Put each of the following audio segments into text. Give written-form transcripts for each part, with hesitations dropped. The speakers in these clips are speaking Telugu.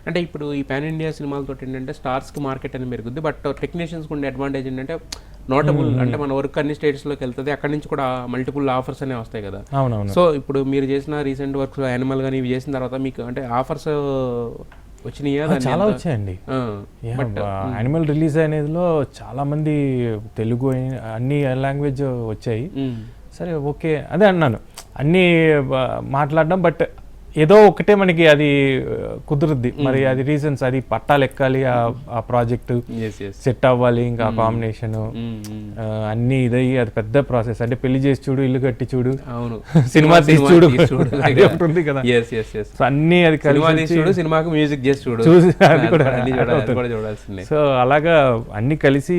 అంటే ఇప్పుడు ఈ పాన్ ఇండియా సినిమాలతో ఏంటంటే స్టార్స్కి మార్కెట్ అనేది పెరుగుద్ది, బట్ టెక్నీషియన్స్కి ఉండే అడ్వాంటేజ్ ఏంటంటే నోటబుల్ అంటే మన వర్క్ అన్ని స్టేట్స్లోకి వెళ్తుంది, అక్కడి నుంచి కూడా మల్టిపుల్ ఆఫర్స్ అనేవి వస్తాయి కదా. అవునవును. సో ఇప్పుడు మీరు చేసిన రీసెంట్ వర్క్స్ యానిమల్ కానీ ఇవి చేసిన తర్వాత మీకు అంటే ఆఫర్స్ వచ్చినాయా? చాలా వచ్చాయండి. యానిమల్ రిలీజ్ అనేదిలో చాలా మంది తెలుగు అన్ని లాంగ్వేజ్ వచ్చాయి. సరే ఓకే అదే అన్నాను, అన్నీ మాట్లాడడం, బట్ ఏదో ఒకటే మనకి అది కుదురుద్ది. మరి అది రీజన్స్, అది పట్టాలు ఎక్కాలి, ఆ ప్రాజెక్టు సెట్ అవ్వాలి, ఇంకా కాంబినేషన్ అన్నీ ఇదయ్యి అది పెద్ద ప్రాసెస్. అంటే పెళ్లి చేసి చూడు, ఇల్లు కట్టి చూడు, సినిమా తీసి చూడు ఉంటుంది కదా. సో అన్నీ అది కలిసి సినిమాకి మ్యూజిక్ చేసి చూడు, అది కూడా చూడాల్సిందే. సో అలాగా అన్నీ కలిసి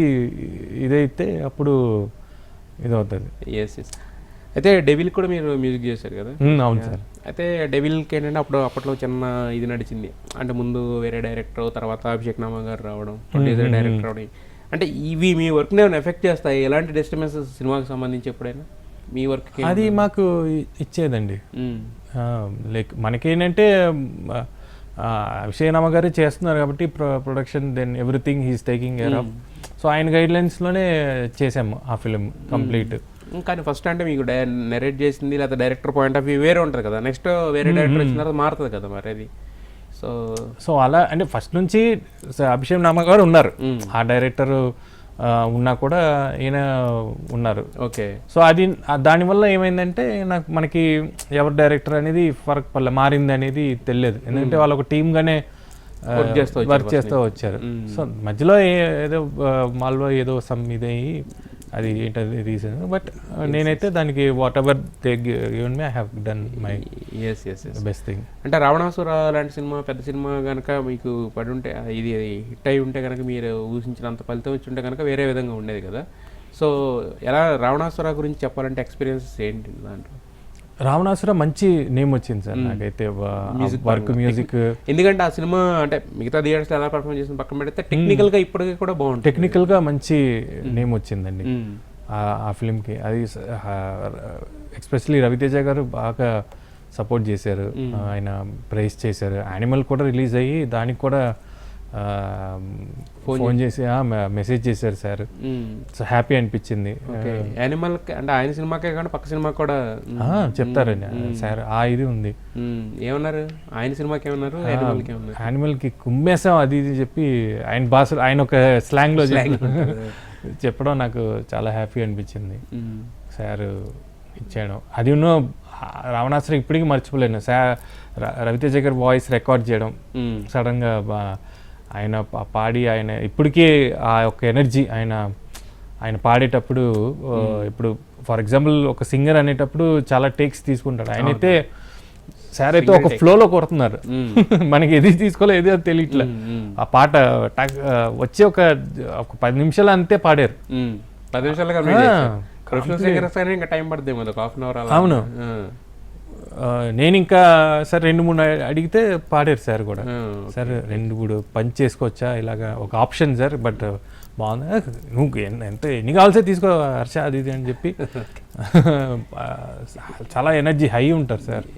ఇదైతే అప్పుడు ఇదవుతుంది. అయితే డెవిల్ కూడా మీరు మ్యూజిక్ చేశారు కదా. అవును సార్. అయితే డెవిల్కి ఏంటంటే అప్పట్లో చిన్న ఇది నడిచింది, అంటే ముందు వేరే డైరెక్టర్, తర్వాత అభిషేక్ నామా గారు రావడం, ప్రొడ్యూసర్ డైరెక్టర్ అవడం. అంటే ఇవి మీ వర్క్ని ఏమైనా ఎఫెక్ట్ చేస్తాయి? ఎలాంటి డిస్టర్బెన్సెస్ సినిమాకి సంబంధించి ఎప్పుడైనా మీ వర్క్? అది మాకు ఇచ్చేదండి. లైక్ మనకేంటంటే అభిషేక్ నామా గారే చేస్తున్నారు కాబట్టి production, then everything he's taking care of. So ఆయన గైడ్లైన్స్లోనే చేసాము ఆ ఫిలిం కంప్లీట్. కానీ ఫస్ట్ అంటే మీకు నెరేట్ చేసింది లేదా డైరెక్టర్ పాయింట్ ఆఫ్ వ్యూ వేరే ఉంటుంది కదా, నెక్స్ట్ వేరే డైరెక్టర్ వచ్చిన తర్వాత మారుతుంది కదా మరి అది. సో అలా అంటే ఫస్ట్ నుంచి అభిషేక్ నామా గారు ఉన్నారు, ఆ డైరెక్టర్ ఉన్నా కూడా ఈయన ఉన్నారు. ఓకే. సో అది దానివల్ల ఏమైందంటే మనకి ఎవరు డైరెక్టర్ అనేది ఫరక్ పడలే, మారింది అనేది తెలియదు. ఎందుకంటే వాళ్ళు ఒక టీమ్గానే వర్క్ చేస్తూ వచ్చారు. సో మధ్యలో ఏదో మాల్లో ఏదో సమ్ ఇదయ్యి అది ఏంటది రీజన్, బట్ నేనైతే దానికి what ever they given me I have done my best thing. అంటే రావణాసుర లాంటి సినిమా పెద్ద సినిమా కనుక మీకు పడి ఉంటే, ఇది హిట్ అయి ఉంటే కనుక, మీరు ఊహించినంత ఫలితం వచ్చి ఉంటే కనుక వేరే విధంగా ఉండేది కదా. సో ఎలా రావణాసుర గురించి చెప్పాలంటే ఎక్స్పీరియన్సెస్ ఏంటి దాంట్లో? రావణాసుర మంచి నేమ్ వచ్చింది సార్ నాకైతే, వర్క్ మ్యూజిక్. ఎందుకంటే ఆ సినిమా అంటే మిగతా థియేటర్స్ ఎలా పర్ఫార్మ్ చేసిన పక్కన పెడితే టెక్నికల్గా ఇప్పటికీ కూడా బాగుంటుంది, టెక్నికల్గా మంచి నేమ్ వచ్చిందండి ఆ ఫిలింకి. అది ఎస్పెషలీ రవితేజ గారు బాగా సపోర్ట్ చేశారు, ఆయన ప్రైజ్ చేశారు. యానిమల్ కూడా రిలీజ్ అయ్యి దానికి కూడా ఫోన్ చేసి మెసేజ్ చేశారు సార్. సో హ్యాపీ అనిపించింది. యానిమల్ అంటే ఆయన సినిమాకే కానీ పక్క సినిమా కూడా చెప్తారండి సార్, ఇది ఉంది. ఏమన్నారు ఆయన సినిమాకి? ఏమన్నారు యానిమల్కి కుమ్మేసాం అది ఇది చెప్పి ఆయన భాష, ఆయన ఒక స్లాంగ్లో చెప్పడం నాకు చాలా హ్యాపీ అనిపించింది. సార్ ఇచ్చాడు అది. రావణాసురం ఇప్పటికీ మర్చిపోలేను. రవితేజ గారి వాయిస్ రికార్డ్ చేయడం సడన్గా, ఆయన పాడి, ఆయన ఇప్పటికీ ఆ యొక్క ఎనర్జీ ఆయన పాడేటప్పుడు. ఇప్పుడు ఫర్ ఎగ్జాంపుల్ ఒక సింగర్ అనేటప్పుడు చాలా టేక్స్ తీసుకుంటాడు, ఆయన అయితే సార్ అయితే ఒక ఫ్లోలో కొడుతున్నారు. మనకి ఏది తీసుకోలే ఏది అది తెలియట్లే. ఆ పాట వచ్చే ఒక 10 నిమిషాలు అంతే పాడారు. 10 నిమిషాలుగా టైం పడుతుంది, హాఫ్ అన్ అవర్. అవును. నేను ఇంకా సార్ 2-3 అడిగితే పాడారు సార్ కూడా. సార్ 2-3 పంచ్ చేసుకోవచ్చా ఇలాగా ఒక ఆప్షన్ సార్, బట్ బాగుంది, నువ్వు ఎన్ని కావాల్సే తీసుకో హర్ష అది ఇది అని చెప్పి చాలా ఎనర్జీ హై ఉంటారు సార్.